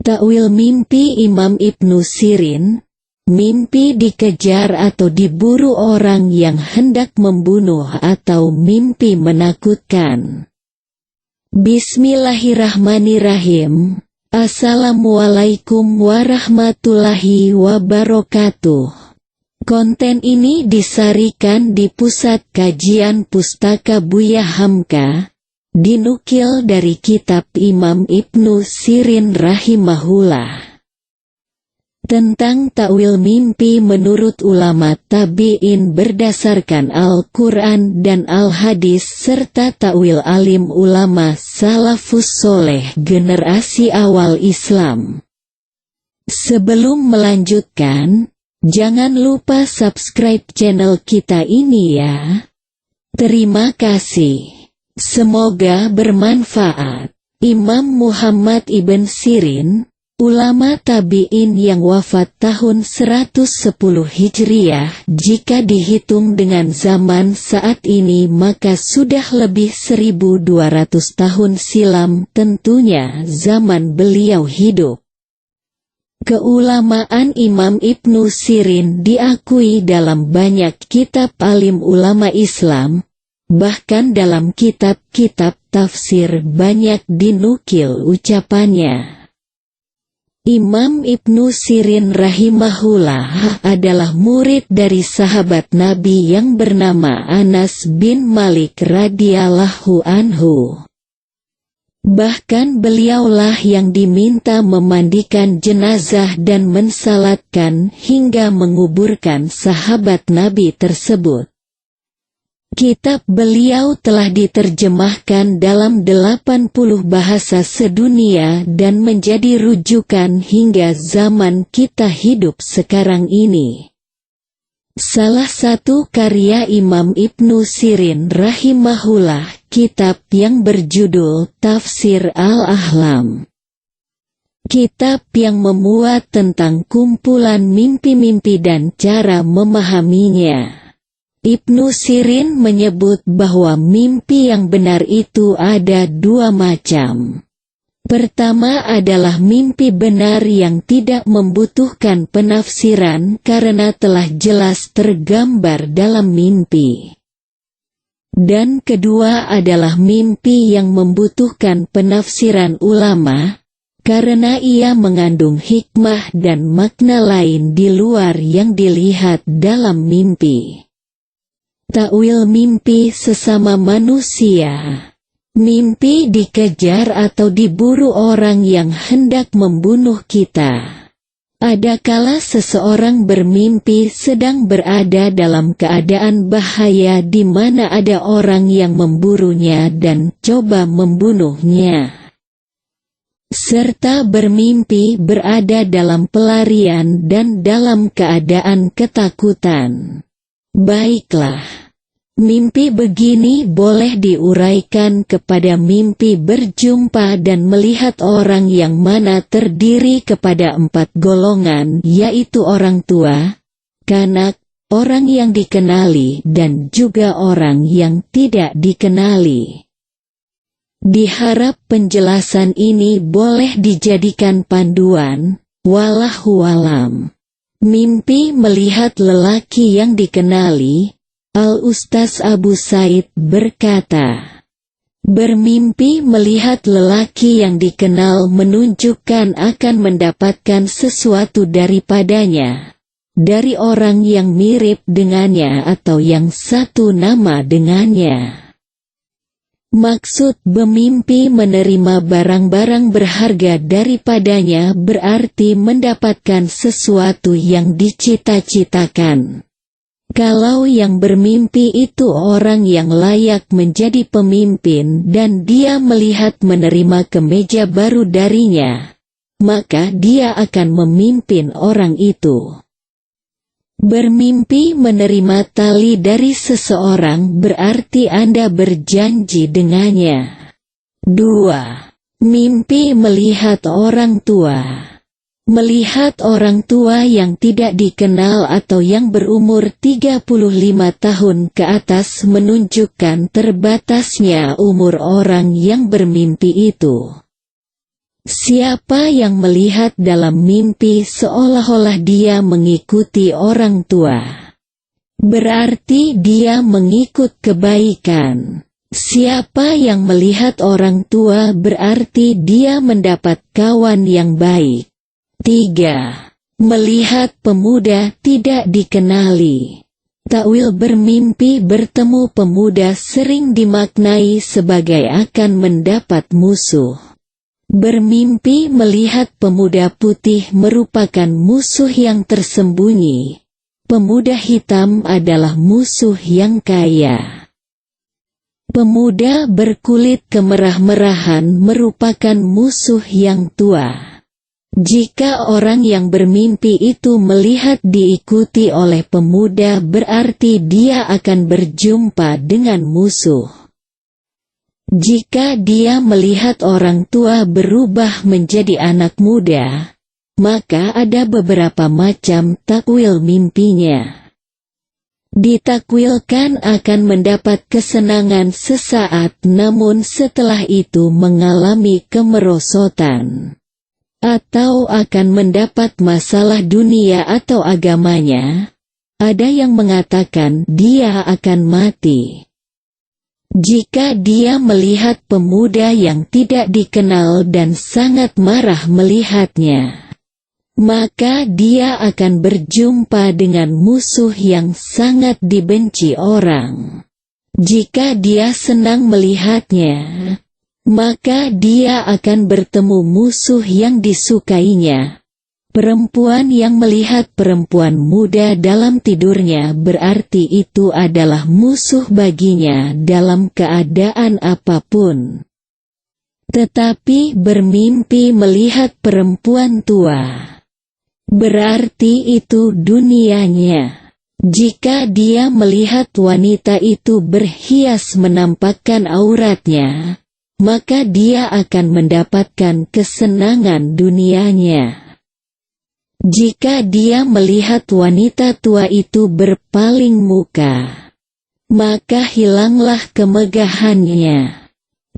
Takwil mimpi Imam Ibnu Sirin. Mimpi dikejar atau diburu orang yang hendak membunuh atau mimpi menakutkan. Bismillahirrahmanirrahim. Assalamualaikum warahmatullahi wabarakatuh. Konten ini disarikan di Pusat Kajian Pustaka Buya Hamka, dinukil dari kitab Imam Ibnu Sirin rahimahullah. Tentang takwil mimpi menurut ulama tabi'in berdasarkan Al-Quran dan Al-Hadis serta takwil alim ulama salafus soleh generasi awal Islam. Sebelum melanjutkan, jangan lupa subscribe channel kita ini ya. Terima kasih. Semoga bermanfaat. Imam Muhammad ibn Sirin, ulama tabi'in yang wafat tahun 110 Hijriah, jika dihitung dengan zaman saat ini maka sudah lebih 1200 tahun silam tentunya zaman beliau hidup. Keulamaan Imam Ibnu Sirin diakui dalam banyak kitab alim ulama Islam, bahkan dalam kitab-kitab tafsir banyak dinukil ucapannya. Imam Ibnu Sirin rahimahullah adalah murid dari sahabat Nabi yang bernama Anas bin Malik radhiyallahu anhu. Bahkan beliaulah yang diminta memandikan jenazah dan mensalatkan hingga menguburkan sahabat Nabi tersebut. Kitab beliau telah diterjemahkan dalam 80 bahasa sedunia dan menjadi rujukan hingga zaman kita hidup sekarang ini. Salah satu karya Imam Ibnu Sirin rahimahullah, kitab yang berjudul Tafsir Al-Ahlam. Kitab yang memuat tentang kumpulan mimpi-mimpi dan cara memahaminya. Ibnu Sirin menyebut bahwa mimpi yang benar itu ada dua macam. Pertama adalah mimpi benar yang tidak membutuhkan penafsiran karena telah jelas tergambar dalam mimpi. Dan kedua adalah mimpi yang membutuhkan penafsiran ulama, karena ia mengandung hikmah dan makna lain di luar yang dilihat dalam mimpi. Takwil mimpi sesama manusia. Mimpi dikejar atau diburu orang yang hendak membunuh kita. Ada kala seseorang bermimpi sedang berada dalam keadaan bahaya di mana ada orang yang memburunya dan coba membunuhnya. Serta bermimpi berada dalam pelarian dan dalam keadaan ketakutan. Baiklah, mimpi begini boleh diuraikan kepada mimpi berjumpa dan melihat orang yang mana terdiri kepada 4 golongan, yaitu orang tua, kanak, orang yang dikenali dan juga orang yang tidak dikenali. Diharap penjelasan ini boleh dijadikan panduan, wallahu alam. Mimpi melihat lelaki yang dikenali. Al-Ustaz Abu Said berkata, bermimpi melihat lelaki yang dikenal menunjukkan akan mendapatkan sesuatu daripadanya, dari orang yang mirip dengannya atau yang satu nama dengannya. Maksud bermimpi menerima barang-barang berharga daripadanya berarti mendapatkan sesuatu yang dicita-citakan. Kalau yang bermimpi itu orang yang layak menjadi pemimpin dan dia melihat menerima kemeja baru darinya, maka dia akan memimpin orang itu. Bermimpi menerima tali dari seseorang berarti Anda berjanji dengannya. 2. Mimpi melihat orang tua. Melihat orang tua yang tidak dikenal atau yang berumur 35 tahun ke atas menunjukkan terbatasnya umur orang yang bermimpi itu. Siapa yang melihat dalam mimpi seolah-olah dia mengikuti orang tua, berarti dia mengikut kebaikan. Siapa yang melihat orang tua berarti dia mendapat kawan yang baik. 3. Melihat pemuda tidak dikenali. Takwil bermimpi bertemu pemuda sering dimaknai sebagai akan mendapat musuh. Bermimpi melihat pemuda putih merupakan musuh yang tersembunyi. Pemuda hitam adalah musuh yang kaya. Pemuda berkulit kemerah-merahan merupakan musuh yang tua. Jika orang yang bermimpi itu melihat diikuti oleh pemuda berarti dia akan berjumpa dengan musuh. Jika dia melihat orang tua berubah menjadi anak muda, maka ada beberapa macam takwil mimpinya. Ditakwilkan akan mendapat kesenangan sesaat namun setelah itu mengalami kemerosotan. Atau akan mendapat masalah dunia atau agamanya. Ada yang mengatakan dia akan mati. Jika dia melihat pemuda yang tidak dikenal dan sangat marah melihatnya, maka dia akan berjumpa dengan musuh yang sangat dibenci orang. Jika dia senang melihatnya, maka dia akan bertemu musuh yang disukainya. Perempuan yang melihat perempuan muda dalam tidurnya berarti itu adalah musuh baginya dalam keadaan apapun. Tetapi bermimpi melihat perempuan tua, berarti itu dunianya. Jika dia melihat wanita itu berhias menampakkan auratnya, maka dia akan mendapatkan kesenangan dunianya. Jika dia melihat wanita tua itu berpaling muka, maka hilanglah kemegahannya.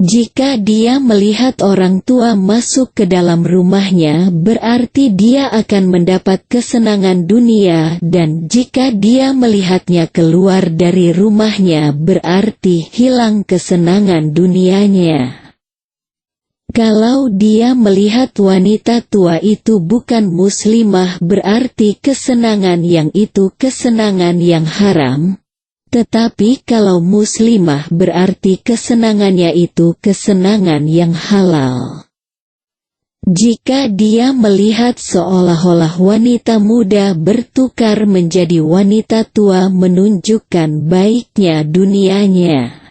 Jika dia melihat orang tua masuk ke dalam rumahnya berarti dia akan mendapat kesenangan dunia dan jika dia melihatnya keluar dari rumahnya berarti hilang kesenangan dunianya. Kalau dia melihat wanita tua itu bukan muslimah berarti kesenangan yang itu kesenangan yang haram. Tetapi kalau muslimah berarti kesenangannya itu kesenangan yang halal. Jika dia melihat seolah-olah wanita muda bertukar menjadi wanita tua menunjukkan baiknya dunianya.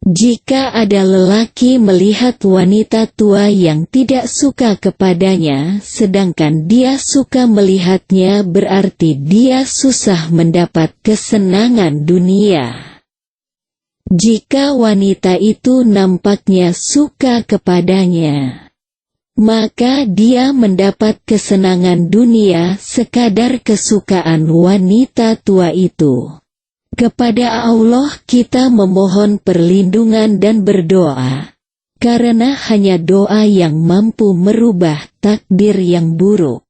Jika ada lelaki melihat wanita tua yang tidak suka kepadanya, sedangkan dia suka melihatnya berarti dia susah mendapat kesenangan dunia. Jika wanita itu nampaknya suka kepadanya, maka dia mendapat kesenangan dunia sekadar kesukaan wanita tua itu. Kepada Allah kita memohon perlindungan dan berdoa, karena hanya doa yang mampu merubah takdir yang buruk.